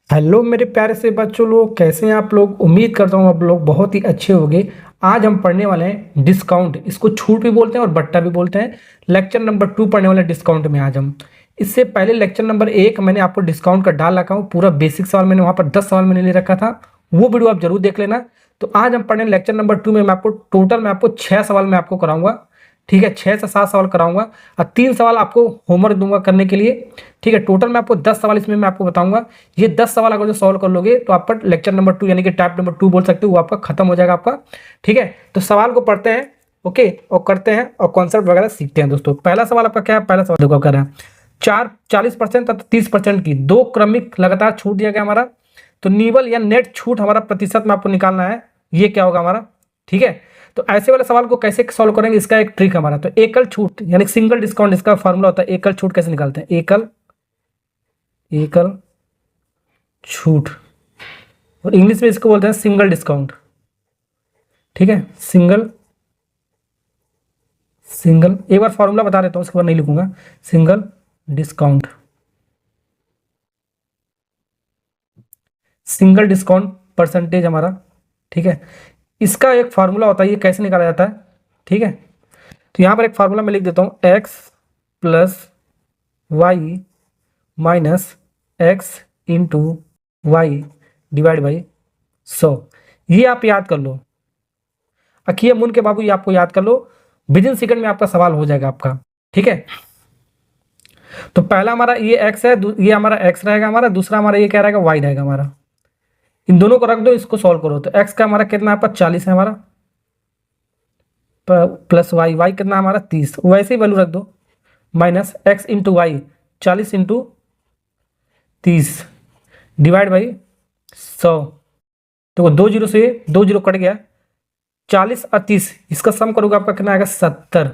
Hello मेरे प्यारे से बच्चों लोग, कैसे हैं आप लोग। उम्मीद करता हूँ आप लोग बहुत ही अच्छे होंगे। आज हम पढ़ने वाले हैं डिस्काउंट। इसको छूट भी बोलते हैं और बट्टा भी बोलते हैं। लेक्चर नंबर 2 पढ़ने वाले हैं डिस्काउंट में आज हम। इससे पहले लेक्चर नंबर 1 मैंने आपको डिस्काउंट का डाल रखा हूँ। पूरा बेसिक सवाल मैंने वहाँ पर 10 सवाल मैंने ले रखा था, वो वीडियो आप जरूर देख लेना। तो आज हम पढ़ने लेक्चर नंबर 2 में मैं आपको टोटल मैं आपको 6 सवाल मैं आपको कराऊंगा। ठीक है, 6 से 7 सवाल कराऊंगा और 3 सवाल आपको होमवर्क दूंगा करने के लिए। ठीक है, टोटल मैं आपको 10 सवाल इसमें मैं आपको बताऊंगा। ये 10 सवाल अगर जो सॉल्व कर लोगे तो आपका लेक्चर नंबर 2 यानी कि टाइप नंबर 2 बोल सकते हो, वो आपका खत्म हो जाएगा आपका। ठीक है, तो सवाल को पढ़ते हैं, ओके, और करते हैं और कॉन्सेप्ट वगैरह सीखते हैं। दोस्तों पहला सवाल आपका क्या है। पहला सवाल देखो, कर रहा है 40% तथा 30% की दो क्रमिक लगातार छूट दिया गया हमारा। तो निवल या नेट छूट हमारा प्रतिशत में आपको निकालना है। ये क्या होगा हमारा। ठीक है, तो ऐसे वाले सवाल को कैसे सॉल्व करेंगे, इसका एक ट्रिक हमारा। तो एकल छूट यानी सिंगल डिस्काउंट, इसका फॉर्मूला होता है। एकल छूट कैसे निकालते हैं, एकल छूट, और इंग्लिश में इसको बोलते हैं सिंगल डिस्काउंट। ठीक है, सिंगल सिंगल एक बार फॉर्मूला बता देता हूं, उसके बाद नहीं लिखूंगा। Single discount, single discount percentage हमारा। ठीक है, इसका एक फार्मूला होता है, ये कैसे निकाला जाता है। ठीक है, तो यहां पर एक फार्मूला मैं लिख देता हूं, x plus y minus x into y divide by 100। ये आप याद कर लो, अखिए मुन के बाबू, ये आपको याद कर लो। विद इन सेकंड में आपका सवाल हो जाएगा आपका। ठीक है, तो पहला हमारा ये एक्स है, ये हमारा एक्स रहेगा हमारा, दूसरा हमारा ये क्या रहेगा, वाई रहेगा हमारा। इन दोनों को रख दो, इसको सॉल्व करो। तो एक्स का हमारा कितना आपका 40 है हमारा, प्लस वाई, वाई कितना हमारा 30, वैसे ही वैल्यू रख दो। Minus x into y 40 into 30 divide by 100। तो 2 जीरो से 2 जीरो कट गया, 40 और 30 इसका सम करोगे आपका कितना आएगा 70।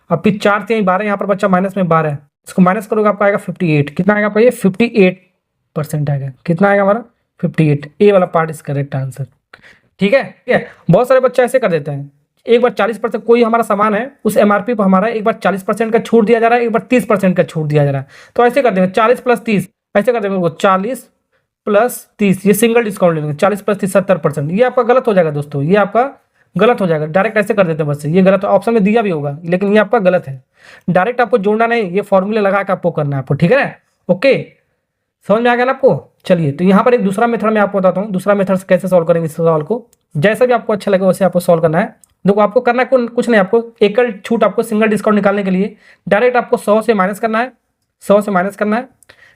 अब फिर 4 से 12, यहाँ पर बच्चा माइनस में 12 है, इसको माइनस करोगे आपका आएगा 58। कितना आएगा आपका, ये 58% आएगा। कितना आएगा हमारा 58। ए वाला पार्ट इज करेक्ट आंसर। ठीक है, ठीक है। बहुत सारे बच्चे ऐसे कर देते हैं, एक बार 40%, कोई हमारा सामान है उस एमआरपी पर हमारा एक बार 40% का छूट दिया जा रहा है, एक बार 30% का छूट दिया जा रहा है। तो ऐसे कर देंगे 40 प्लस 30, ऐसे कर देंगे 40 प्लस 30, ये सिंगल डिस्काउंट लेंगे। 40 प्लस 30 70%। ये आपका गलत हो जाएगा दोस्तों, ये आपका गलत हो जाएगा। डायरेक्ट ऐसे कर देते हैं बस, ये गलत ऑप्शन में दिया भी होगा लेकिन ये आपका गलत है। डायरेक्ट आपको जोड़ना नहीं, ये फॉर्मूले लगा के आपको करना है आपको। ठीक है ना, ओके, समझ में आ गया ना आपको। चलिए, तो यहाँ पर एक दूसरा मेथड मैं आपको बताता हूँ, दूसरा मेथड से कैसे सॉल्व करेंगे इस सवाल को। जैसा भी आपको अच्छा लगे वैसे आपको सॉल्व करना है। देखो, आपको करना है कुछ नहीं, आपको एकल छूट, आपको सिंगल डिस्काउंट निकालने के लिए डायरेक्ट आपको 100 से माइनस करना है, 100 से माइनस करना है।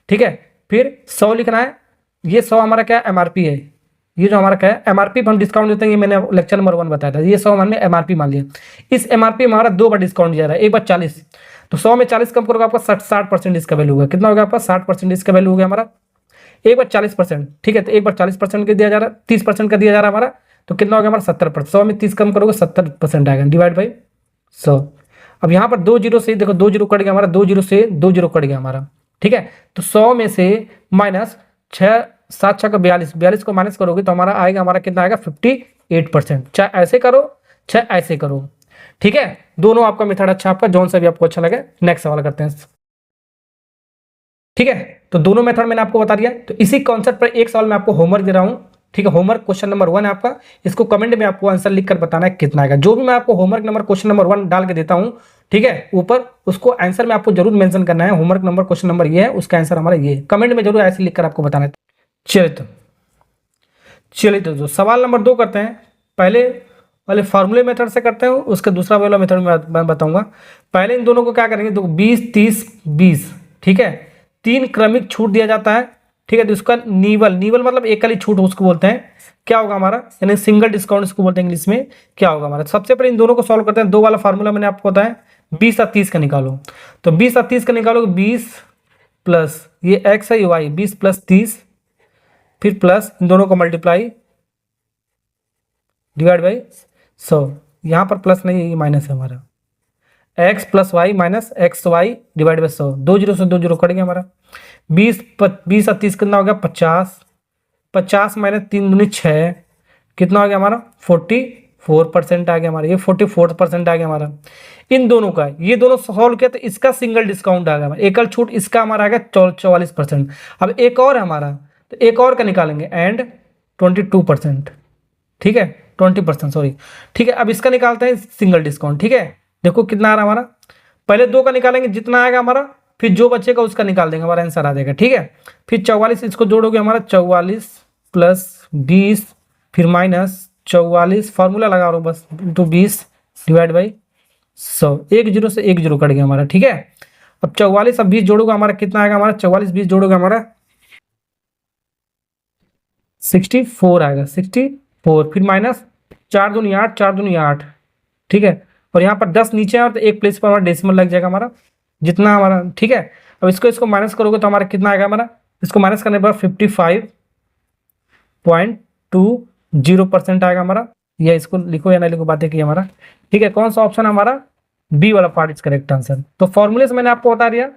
ठीक है, फिर 100 लिखना है। ये 100 हमारा क्या एमआरपी है, ये जो हमारा क्या है एमआरपी पर हम डिस्काउंट देते हैं, ये मैंने लेक्चर नंबर 1 बताया था। ये 100 हमने एमआरपी मान लिया। इस एमआरपी में हमारा 2 बार डिस्काउंट दिया रहा है, एक बार 40, तो 100 में 40 कम करोगे आपका 60% इसका वैल्यू होगा। कितना होगा आपका 60% इसका वैल्यू हो गया हमारा। एक बार 40%, ठीक है, तो एक बार 40% का दिया जा रहा है, 30% का दिया जा रहा है हमारा, तो कितना हो गया हमारा 70%। 100 में 30 कम करोगे 70% आएगा, डिवाइड बाई 100। अब यहाँ पर 2 जीरो से देखो, 2 जीरो कट गया हमारा, 2 जीरो से 2 जीरो कट गया हमारा। ठीक है, तो 100 में से माइनस 6 7 6 का 42, 42 को माइनस करोगे तो हमारा आएगा, हमारा कितना आएगा 58%। चाहे ऐसे करो चाहे ऐसे करो। ठीक है, दोनों आपका मेथड अच्छा, आपका जौन सा भी आपको अच्छा लगे। नेक्स्ट सवाल करते हैं। ठीक है, तो दोनों मेथड मैंने आपको बता दिया। तो इसी कॉन्सेप्ट पर एक सवाल मैं आपको होमवर्क दे रहा हूं। ठीक है, होमवर्क क्वेश्चन नंबर 1 है आपका, इसको कमेंट में आपको आंसर लिखकर बताना है कितना आएगा। जो भी मैं आपको होमवर्क नंबर क्वेश्चन नंबर 1 डाल के देता हूं, ठीक है, ऊपर उसको आंसर में आपको जरूर मेंशन करना है। होमवर्क नंबर क्वेश्चन नंबर ये है, उसका आंसर हमारा ये है। कमेंट में जरूर ऐसे लिखकर आपको बताना है। चलिए तो जो सवाल नंबर 2 करते हैं, पहले वाले फार्मूले मेथड से करते हैं, उसका दूसरा वाला मेथड मैं बताऊंगा। पहले इन दोनों को क्या करेंगे, तो 20 30 20, ठीक है, 3 क्रमिक छूट दिया जाता है। ठीक है, तो इसका नीवल मतलब एकल ही छूट उसको बोलते हैं। क्या होगा हमारा, यानी सिंगल डिस्काउंट इसको बोलते हैं इंग्लिश में। क्या होगा हमारा, सबसे पहले इन दोनों को सॉल्व करते हैं। 2 वाला फार्मूला मैंने आपको बताया, 20 और 30 का निकालो। तो 20 और 30 का निकालो, 20 प्लस ये एक्स है, ये वाई, 20 प्लस 30, फिर प्लस इन दोनों को मल्टीप्लाई डिवाइड बाई 100। यहाँ पर प्लस नहीं है, ये माइनस है हमारा। X plus y minus x y divide by 100। 2 zero से 2 जीरो कट गया हमारा। 20 और 30 कितना हो गया 50, 50 माइनस 3 दूनी 6, कितना हो गया हमारा 44% आ गया हमारा। ये 44% आ गया हमारा। इन दोनों का, ये दोनों सॉल्व किया तो इसका सिंगल डिस्काउंट आ गया, एकल छूट इसका हमारा आ गया 44%। अब एक और है हमारा, तो एक और का निकालेंगे एंड 22%, ठीक है 20%, सॉरी, ठीक है। अब इसका निकालते हैं सिंगल डिस्काउंट, ठीक है। देखो कितना आ रहा हमारा, पहले 2 का निकालेंगे जितना आएगा हमारा, फिर जो बचेगा उसका निकाल देंगे, हमारा आंसर आ जाएगा, ठीक है। फिर 44 इसको जोड़ोगे हमारा 44 प्लस 20 फिर माइनस 44, फार्मूला लगा रहा हूँ बस, इंटू 20 डिवाइड बाई 100, एक जीरो से एक जीरो कट गया हमारा, ठीक है। अब 44 अब 20 जोड़ोगे हमारा कितना आएगा, हमारा 44 20 जोड़ोगे हमारा 64 आएगा, 64 फिर माइनस 4 दूनी 8 4 दूनी 8, ठीक है। और यहाँ पर 10 नीचे और तो एक प्लेस पर हमारा डेसिमल लग जाएगा हमारा, जितना हमारा, ठीक है। अब इसको माइनस करोगे तो हमारा कितना आएगा हमारा, इसको माइनस करने पर 55.20% आएगा हमारा। या इसको लिखो या ना लिखो, बातें की हमारा, ठीक है। कौन सा ऑप्शन हमारा, बी वाला पार्ट इज करेक्ट आंसर। तो फॉर्मूले से मैंने आपको बता दिया,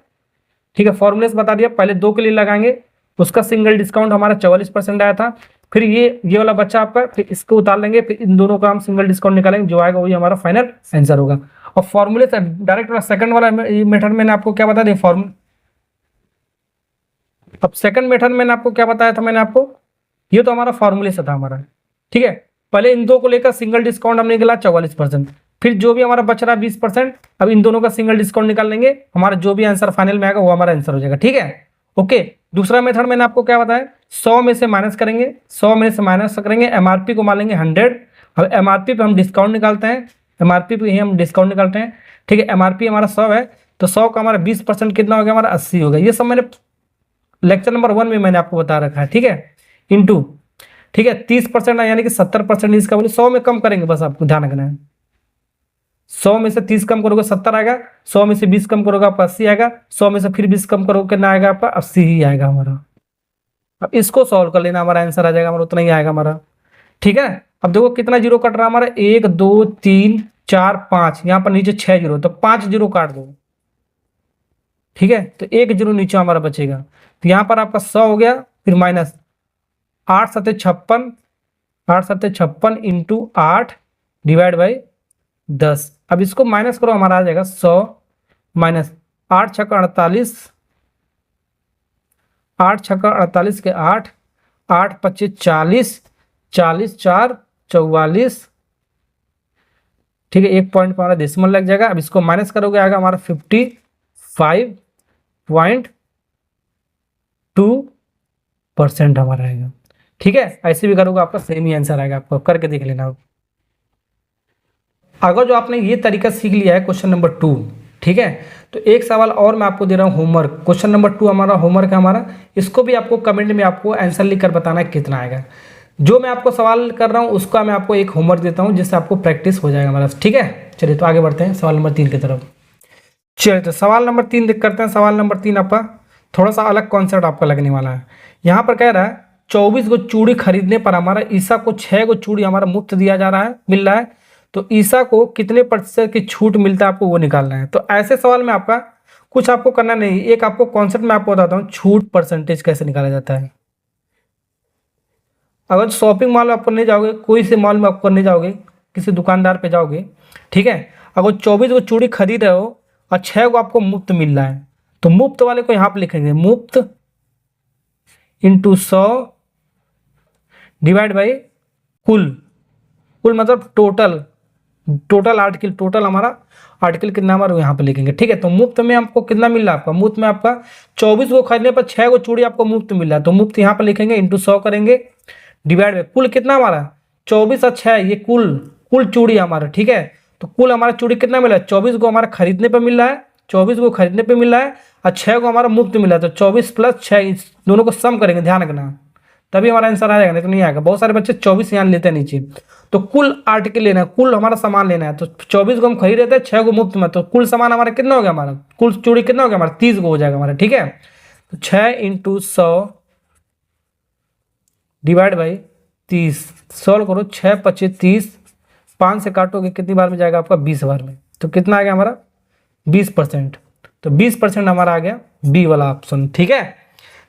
ठीक है, फॉर्मूले से बता दिया। पहले 2 के लिए लगाएंगे, उसका सिंगल डिस्काउंट हमारा 44% आया था। फिर ये वाला बच्चा आपका, फिर इसको उतार लेंगे, फिर इन दोनों का हम सिंगल डिस्काउंट निकालेंगे, जो आएगा वही हमारा फाइनल आंसर होगा। और फॉर्मूले से डायरेक्ट सेकंड वाला मेथड मैंने आपको क्या बता दिया, फॉर्मूला। अब सेकंड मेथड मैंने आपको क्या बताया था, मैंने आपको, ये तो हमारा फॉर्मूले से था हमारा, ठीक है। पहले इन दो को लेकर सिंगल डिस्काउंट हमने निकाला 44%, फिर जो भी हमारा बच रहा 20%, अब इन दोनों का सिंगल डिस्काउंट निकाल लेंगे, हमारा जो भी आंसर फाइनल में आएगा वो हमारा आंसर हो जाएगा, ठीक है। ओके, दूसरा मेथड मैंने आपको क्या बताया, 100 में से माइनस करेंगे, 100 में से माइनस करेंगे, एमआरपी को मान लेंगे 100। अब एमआरपी पे हम डिस्काउंट निकालते हैं, एमआरपी पे ही हम डिस्काउंट निकालते हैं, ठीक है। एमआरपी हमारा 100 है, तो 100 का हमारा 20% कितना हो गया, हमारा 80 हो गया। ये सब मैंने लेक्चर नंबर 1 में मैंने आपको बता रखा है, ठीक है। इंटू, ठीक है, 30% यानी कि 70% इसका बोले 100 में कम करेंगे, बस आपको ध्यान रखना है। 100 में से 30 कम करोगे 70 आएगा, 100 में से 20 कम करोगे आपका 80 आएगा, 100 में से फिर 20 कम करोगे कितना आएगा आपका, 80 ही आएगा हमारा। अब इसको सॉल्व कर लेना, हमारा आंसर आ जाएगा, हमारा उतना ही आएगा हमारा, ठीक है। अब देखो कितना जीरो कट रहा है हमारा, 1 2 3 4 5, यहाँ पर नीचे 6 जीरो, तो 5 जीरो काट दो, ठीक है। तो 1 जीरो नीचे हमारा बचेगा, तो यहाँ पर आपका 100 हो गया, फिर माइनस 8 7 56, 8 7 56 इंटू 8 डिवाइड बाई 10। अब इसको माइनस करो, हमारा आ जाएगा 100 माइनस 8 छक्का 48, 8 छक्का 48 के 8, 8 25 40, 40 4 44, ठीक है। 1 पॉइंट पर हमारा डेसिमल लग जाएगा। अब इसको माइनस करोगे आएगा हमारा 55.2% हमारा आएगा, ठीक है। ऐसे भी करोगे आपका सेम ही आंसर आएगा, आपको करके देख लेना। अगर जो आपने ये तरीका सीख लिया है क्वेश्चन नंबर 2, ठीक है, तो एक सवाल और मैं आपको दे रहा हूँ होमवर्क, क्वेश्चन नंबर 2 हमारा होमवर्क है हमारा। इसको भी आपको कमेंट में आपको आंसर लिख कर बताना है कितना आएगा। जो मैं आपको सवाल कर रहा हूँ उसका मैं आपको एक होमवर्क देता हूँ, जिससे आपको प्रैक्टिस हो जाएगा हमारा, ठीक है। चलिए तो आगे बढ़ते हैं सवाल नंबर 3 की तरफ। चलिए तो सवाल नंबर 3 देख करते हैं। सवाल नंबर 3 आपका थोड़ा सा अलग कॉन्सेप्ट आपका लगने वाला है। यहाँ पर कह रहा है 24 गो चूड़ी खरीदने पर हमारा ईसा को 6 गो चूड़ी हमारा मुफ्त दिया जा रहा है, मिल रहा है। तो ईसा को कितने प्रतिशत की छूट मिलता है, आपको वो निकालना है। तो ऐसे सवाल में आपका कुछ आपको करना नहीं, एक आपको कॉन्सेप्ट मैं आपको बताता हूँ, छूट परसेंटेज कैसे निकाला जाता है। अगर शॉपिंग मॉल में आप करने जाओगे, कोई से मॉल में आप करने जाओगे, किसी दुकानदार पे जाओगे, ठीक है, अगर 24 गो चूड़ी खरीद रहे हो और 6 गो आपको मुफ्त मिल रहा है, तो मुफ्त वाले को यहाँ पे लिखेंगे मुफ्त इंटू 100 डिवाइड बाई कुल, कुल मतलब टोटल आर्टिकल, टोटल हमारा आर्टिकल कितना हमारा यहाँ पे लिखेंगे, ठीक है। तो मुफ्त में आपको कितना मिल रहा है, आपका मुफ्त में आपका 24 को खरीदने पर 6 गो चूड़ी आपको मुफ्त मिल रहा है, तो मुफ्त यहाँ पे लिखेंगे इंटू 100 करेंगे डिवाइड बाई कुल कितना हमारा 24 और 6, ये कुल चूड़ी हमारा, ठीक है। तो कुल हमारा चूड़ी कितना मिला है, 24 को हमारा खरीदने पर मिल रहा है, 24 को खरीदने पर मिल रहा है और 6 को हमारा मुफ्त मिला है। तो 24 प्लस 6 इस दोनों को सम करेंगे, ध्यान रखना, तभी हमारा आंसर आ जाएगा, नहीं तो नहीं आएगा। बहुत सारे बच्चे 24 यहाँ लेते हैं नीचे। तो कुल आर्टिकल लेना है, कुल हमारा सामान लेना है। तो 24 को हम खरीद रहे थे, 6 को मुफ्त में, तो कुल सामान हमारा कितना हो गया, हमारा कुल चूड़ी कितना हो गया हमारा 30 को हो जाएगा हमारा, ठीक है। तो 6 इंटू 100 डिवाइड बाई 30, सॉल्व करो, 6 25 30, 5 से काटोगे कितनी बार में जाएगा आपका 20 बार में, तो कितना आ गया हमारा 20%। तो 20% हमारा आ गया बी वाला ऑप्शन, ठीक है।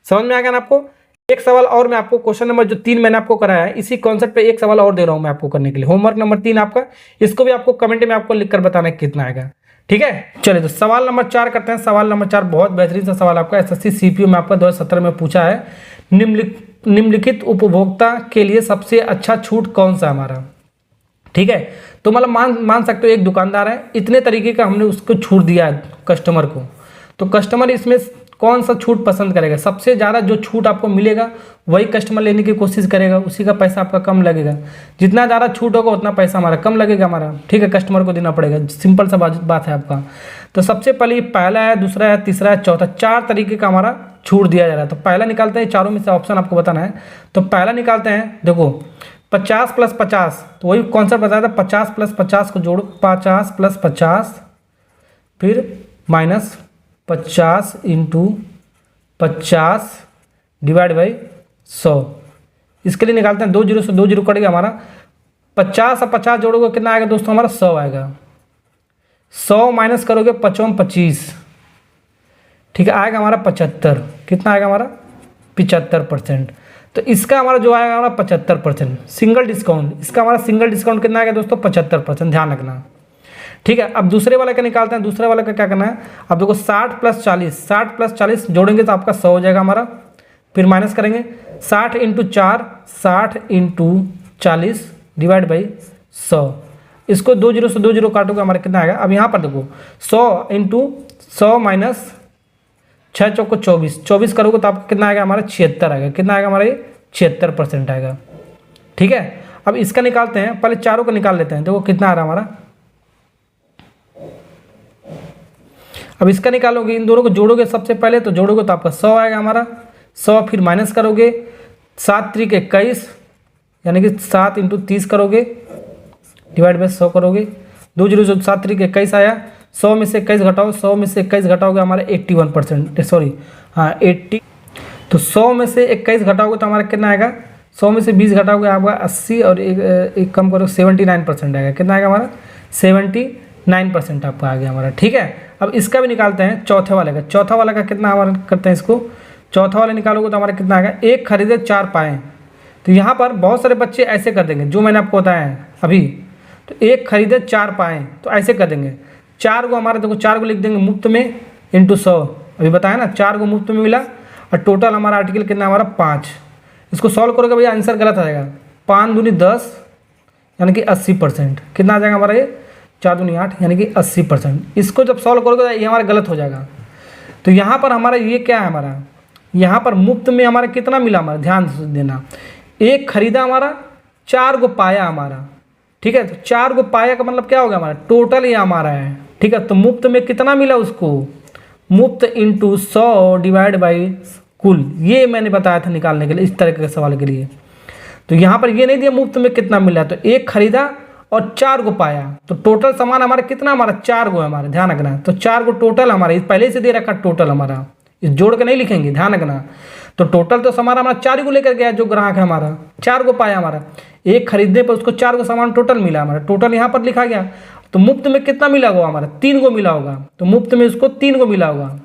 समझ में आ गया ना आपको। एक सवाल और मैं आपको क्वेश्चन नंबर जो 3 मैंने आपको कराया है, इसी कॉन्सेप्ट पे एक सवाल और दे रहा हूं मैं आपको करने के लिए, होमवर्क नंबर 3 आपका। इसको भी आपको कमेंट में आपको लिखकर बताना है कितना आएगा, ठीक है। चलिए तो सवाल नंबर 4 करते हैं। सवाल नंबर 4 बहुत बेहतरीन सा सवाल आपका एसएससी सीपीयू में आपका 2017 में पूछा है। निम्नलिखित उपभोक्ता के लिए सबसे अच्छा छूट कौन सा हमारा, ठीक है। तो मतलब मान सकते हो एक दुकानदार है, इतने तरीके का हमने उसको छूट दिया है कस्टमर को, तो कस्टमर इसमें कौन सा छूट पसंद करेगा, सबसे ज़्यादा जो छूट आपको मिलेगा वही कस्टमर लेने की कोशिश करेगा, उसी का पैसा आपका कम लगेगा। जितना ज़्यादा छूट होगा उतना पैसा हमारा कम लगेगा हमारा, ठीक है, कस्टमर को देना पड़ेगा। सिंपल सा बात है आपका। तो सबसे पहले पहला है, दूसरा है, तीसरा है, चौथा, 4 तरीके का हमारा छूट दिया जा रहा है। तो पहला निकालते हैं, चारों में से ऑप्शन आपको बताना है। तो पहला निकालते हैं, देखो 50 + 50, तो वही कॉन्सेप्ट बताया था, 50 + 50 को जोड़ो, 50 + 50 फिर -50 × 50 डिवाइड बाई 100। इसके लिए निकालते हैं, 2 0 से 2 0 कट गया हमारा। 50 और 50 जोड़ोगे कितना आएगा दोस्तों हमारा, 100 आएगा। 100 माइनस करोगे 55 25, ठीक है, आएगा हमारा 75। कितना आएगा हमारा, 75%। तो इसका हमारा जो आएगा हमारा 75% सिंगल डिस्काउंट। इसका हमारा सिंगल डिस्काउंट कितना आएगा दोस्तों, 75%, ध्यान रखना, ठीक है। अब दूसरे वाले का निकालते हैं। दूसरे वाले का क्या करना है, अब देखो 60 + 40 जोड़ेंगे तो आपका 100 हो जाएगा हमारा। फिर माइनस करेंगे 60 × 4, 60 × 40 डिवाइड बाई 100। इसको 2 0 से 2 0 काटोगे हमारा कितना आएगा। अब यहाँ पर देखो 100 × 100 माइनस 6 चौको 24, 24 करोगे तो आपका कितना आएगा हमारा, 76 आएगा। कितना आएगा हमारा, ये 76% आएगा, ठीक है। अब इसका निकालते हैं, पहले चारों को निकाल लेते हैं। देखो कितना आ रहा हमारा, अब इसका निकालोगे, इन दोनों को जोड़ोगे सबसे पहले, तो जोड़ोगे तो आपका 100 आएगा हमारा। 100 फिर माइनस करोगे, 7 × 3 = 21, यानी कि 7 × 30 करोगे डिवाइड बाई 100 करोगे। 2 0 से 7 × 3 = 21 आया। 100 में से 21 घटाओ, 100 में से 21 घटाओगे हमारा 81%, सॉरी हाँ 80। तो 100 में से 21 घटाओगे तो हमारा कितना आएगा, 100 में से 20 घटाओगे आपका 80 और एक कम करो 79% आएगा। कितना आएगा हमारा, 79% आपका आ गया हमारा, ठीक है। अब इसका भी निकालते हैं, चौथे वाले का। चौथा वाला का कितना हमारा करते हैं इसको, चौथा वाला निकालोगे तो हमारा कितना आएगा, 1 खरीदे 4 पाएँ। तो यहाँ पर बहुत सारे बच्चे ऐसे कर देंगे जो मैंने आपको बताया है अभी। तो 1 खरीदे 4 पाएँ, तो ऐसे कर देंगे। 4 को हमारा देखो, 4 को लिख देंगे मुफ्त में × 100, अभी बताया ना, 4 को मुफ्त में मिला और टोटल हमारा आर्टिकल कितना हमारा 5। इसको सॉल्व करोगे भैया आंसर गलत आ जाएगा, 5 दूनी 10 यानी कि 80%। कितना आ जाएगा हमारा, ये 4 दूनी 8 यानी कि 80%। इसको जब सॉल्व करोगे तो ये हमारा गलत हो जाएगा। तो यहाँ पर हमारा ये क्या है, हमारा यहाँ पर मुफ्त में हमारा कितना मिला, हमारा ध्यान से देना, 1 खरीदा हमारा, 4 को पाया हमारा, ठीक है। तो 4 को पाया का मतलब क्या होगा, हमारा टोटल ये हमारा है, ठीक है। तो मुफ्त में कितना मिला उसको, मुफ्त × 100 डिवाइड बाई कुल, ये मैंने बताया था निकालने के लिए, इस तरह के सवाल के लिए। तो यहाँ पर ये नहीं दिया मुफ्त में कितना मिला, तो 1 खरीदा और 4 को पाया, तो टोटल सामान हमारा कितना, हमारा 4 को है हमारा, ध्यान रखना। तो 4 को टोटल हमारा पहले से दे रखा टोटल हमारा, इस जोड़ के नहीं लिखेंगे, ध्यान रखना। तो टोटल तो सामान हमारा 4 को लेकर गया, जो ग्राहक है हमारा 4 को पाया हमारा, 1 खरीदने पर उसको 4 को सामान टोटल मिला हमारा, टोटल यहाँ पर लिखा गया। तो मुफ्त में कितना मिला होगा हमारा, 3 को मिला होगा, तो मुफ्त में उसको 3 को मिला होगा,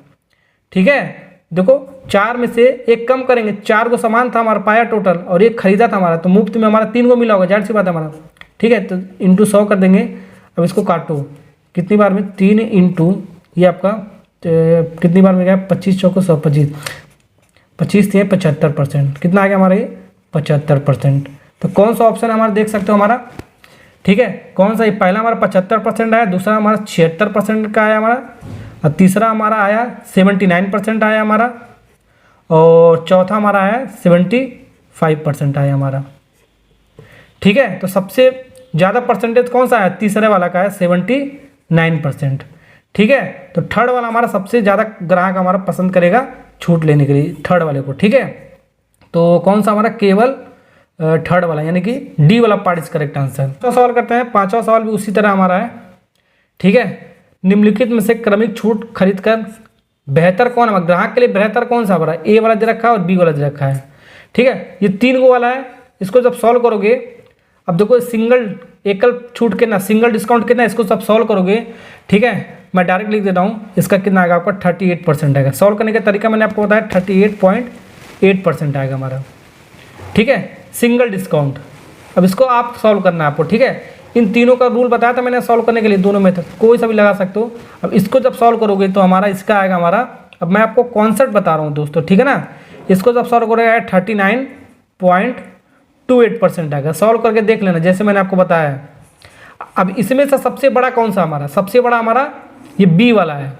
ठीक है। देखो 4 में से 1 कम करेंगे, 4 को सामान था हमारा पाया टोटल और 1 खरीदा था हमारा, तो मुफ्त में हमारा 3 को मिला होगा, जाहिर सी बात है हमारा, ठीक है। तो × 100 कर देंगे। अब इसको काटो कितनी बार में, 3 × ये आपका कितनी बार में गया, 25 चौको 100 25, 25 थे 75%। कितना आ गया हमारा, ये 75%। तो कौन सा ऑप्शन हमारा देख सकते हो हमारा, ठीक है, कौन सा, ये पहला हमारा 75% आया, दूसरा हमारा 76% का आया हमारा, और तीसरा हमारा आया 79% आया हमारा, और चौथा हमारा आया 75% आया हमारा, ठीक है। तो सबसे ज़्यादा परसेंटेज कौन सा आया, तीसरे वाला का है 79%, ठीक है। तो थर्ड वाला हमारा सबसे ज़्यादा ग्राहक हमारा पसंद करेगा छूट लेने के लिए, थर्ड वाले को, ठीक है। तो कौन सा हमारा, केवल थर्ड वाला, यानी कि डी वाला पार्ट इज करेक्ट आंसर। तो सवाल करते हैं, 5वां सवाल भी उसी तरह हमारा है, ठीक है। निम्नलिखित में से क्रमिक छूट खरीद कर बेहतर कौन है, ग्राहक के लिए बेहतर कौन सा हमारा, ए वाला दे रखा है और बी वाला दे रखा है, ठीक है। ये 3 को वाला है, इसको जब सॉल्व करोगे, अब देखो सिंगल एकल छूट कितना, सिंगल डिस्काउंट कितना, इसको सब सॉल्व करोगे, ठीक है। मैं डायरेक्ट लिख देता हूँ, इसका कितना आएगा आपका 38% आएगा। सॉल्व करने का तरीका मैंने आपको बताया, 38.8% आएगा हमारा, ठीक है, सिंगल डिस्काउंट। अब इसको आप सॉल्व करना है आपको, ठीक है। इन तीनों का रूल बताया था मैंने सॉल्व करने के लिए, दोनों मेथड कोई सा भी लगा सकते हो। अब इसको जब सॉल्व करोगे तो हमारा इसका आएगा हमारा, अब मैं आपको कॉन्सेप्ट बता रहा हूँ दोस्तों, ठीक है ना। इसको जब सॉल्व करोगे 39 0.28% आएगा। सॉल्व करके देख लेना जैसे मैंने आपको बताया है। अब इसमें से सबसे बड़ा कौन सा हमारा, सबसे बड़ा हमारा ये बी वाला है,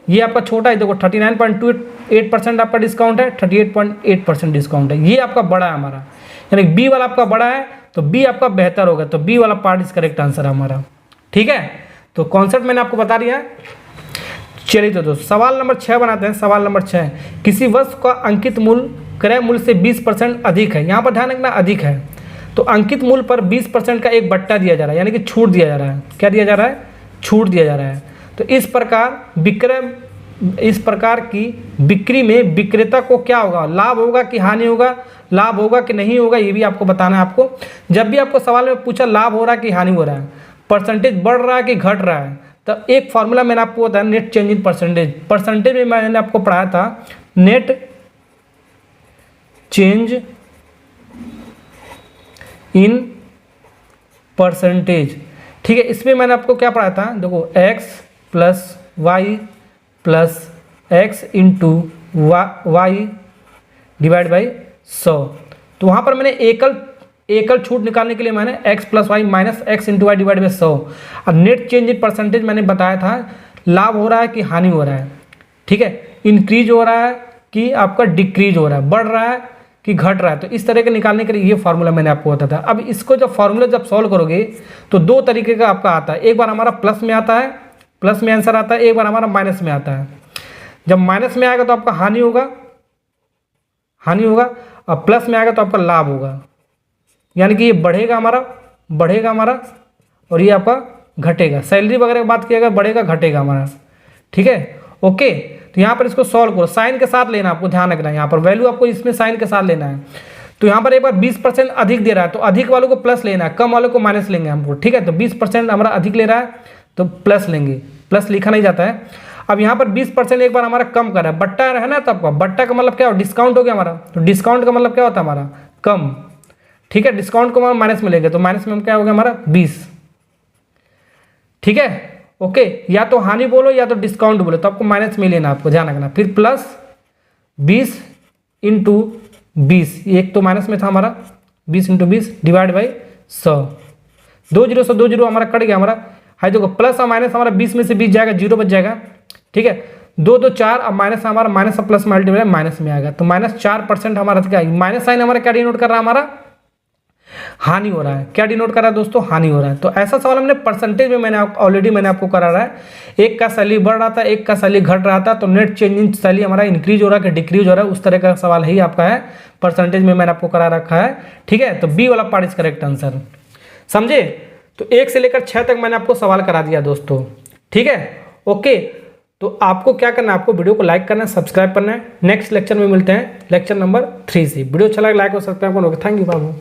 ये आपका छोटा है। देखो 39.28% आपका डिस्काउंट है, 38.8% डिस्काउंट है, ये आपका बड़ा है हमारा, यानी बी वाला आपका बड़ा है तो बी आपका बेहतर होगा, तो बी वाला पार्ट इस करेक्ट आंसर है हमारा। ठीक है, तो कॉन्सेप्ट मैंने आपको बता दिया है। चलिए तो दोस्तों सवाल नंबर 6 बनाते हैं। सवाल नंबर 6, किसी वस्तु का अंकित मूल्य क्रय मूल्य से 20% अधिक है। यहाँ पर ध्यान रखना अधिक है, तो अंकित मूल्य पर 20% का एक बट्टा दिया जा रहा है, यानी कि छूट दिया जा रहा है। क्या दिया जा रहा है? छूट दिया जा रहा है। तो इस प्रकार की बिक्री में विक्रेता को क्या होगा, लाभ होगा कि हानि होगा, लाभ होगा कि नहीं होगा, ये भी आपको बताना है। आपको जब भी आपको सवाल में पूछा लाभ हो रहा है कि हानि हो रहा है, परसेंटेज बढ़ रहा है कि घट रहा है, तो एक फॉर्मूला मैंने आपको बताया, net change in percentage. Percentage में मैंने आपको पढ़ाया था नेट चेंज इन परसेंटेज। ठीक है, इसमें मैंने आपको क्या पढ़ाया था, देखो x plus y plus x into y divide by 100। तो वहाँ पर मैंने एकल छूट निकालने के लिए मैंने x plus y minus x into y divide by 100। और नेट चेंज इन परसेंटेज मैंने बताया था लाभ हो रहा है कि हानि हो रहा है। ठीक है, इंक्रीज हो रहा है कि आपका डिक्रीज हो रहा है, बढ़ रहा है कि घट रहा है। तो इस तरह के निकालने के लिए ये फार्मूला मैंने आपको बताया था। अब इसको जब फार्मूला जब सॉल्व करोगे तो दो तरीके का आपका आता है, एक बार हमारा प्लस में आता है, प्लस में आंसर आता है, एक बार हमारा माइनस में आता है। जब माइनस में आएगा तो आपका हानि होगा, और प्लस में आएगा तो आपका लाभ होगा, यानी कि ये बढ़ेगा हमारा और ये आपका घटेगा। सैलरी वगैरह की बात किया बढ़ेगा घटेगा हमारा। ठीक है, ओके। तो यहाँ पर इसको सॉल्व करो, साइन के साथ लेना, आपको ध्यान रखना है, यहाँ पर वैल्यू आपको इसमें साइन के साथ लेना है। तो यहाँ पर एक बार 20% अधिक दे रहा है तो अधिक वालों को प्लस लेना है, कम वालों को माइनस लेंगे हमको। ठीक है, तो 20% हमारा अधिक ले रहा है तो प्लस लेंगे, प्लस लिखा नहीं जाता है। अब यहाँ पर 20% एक बार हमारा कम कर रहा है, बट्टा है ना, तो आपका बट्टा का मतलब क्या हो, डिस्काउंट हो गया हमारा। तो डिस्काउंट का मतलब क्या होता है हमारा, कम। ठीक है, डिस्काउंट को हम माइनस में लेंगे तो माइनस में हम क्या हो गया हमारा 20। ठीक है, ओके। या तो हानि बोलो या तो डिस्काउंट बोलो, तो आपको माइनस में लेना, आपको ध्यान रखना। फिर प्लस 20 इंटू 20, एक तो माइनस में था हमारा, 20 इंटू 20 डिवाइड बाई 100। 2 जीरो से 2 जीरो हमारा कट गया हमारा। हाई देखो प्लस और माइनस हमारा 20 में से 20 जाएगा, 0 बच जाएगा। ठीक है, 2 2 4, अब माइनस हमारा माइनस और प्लस मल्टीप्लाई माइनस में आएगा, तो -4% हमारा क्या, माइनस साइन हमारा क्या डिनोट कर रहा है, हमारा हानि हो रहा है। क्या डिनोट कर रहा है दोस्तों, हानि हो रहा है। तो ऐसा सवाल हमने परसेंटेज में मैंने आपको करा रहा है, एक का सैलरी बढ़ रहा था, एक का सैलरी घट रहा था, तो नेट चेंज इन सैलरी हमारा इंक्रीज हो रहा है कि डिक्रीज हो रहा है, उस तरह का सवाल ही आपका है, परसेंटेज में मैंने आपको करा रखा है। ठीक है, तो बी वाला पार्ट इज करेक्ट आंसर, समझे। तो 1 से लेकर 6 तक मैंने आपको सवाल करा दिया दोस्तों। ठीक है, ओके। तो आपको क्या करना है, आपको वीडियो को लाइक करना है, सब्सक्राइब करना है। नेक्स्ट लेक्चर में मिलते हैं, लेक्चर नंबर 3 से। वीडियो अच्छा लगा लाइक हो सकता है आपको। Thank you Babu.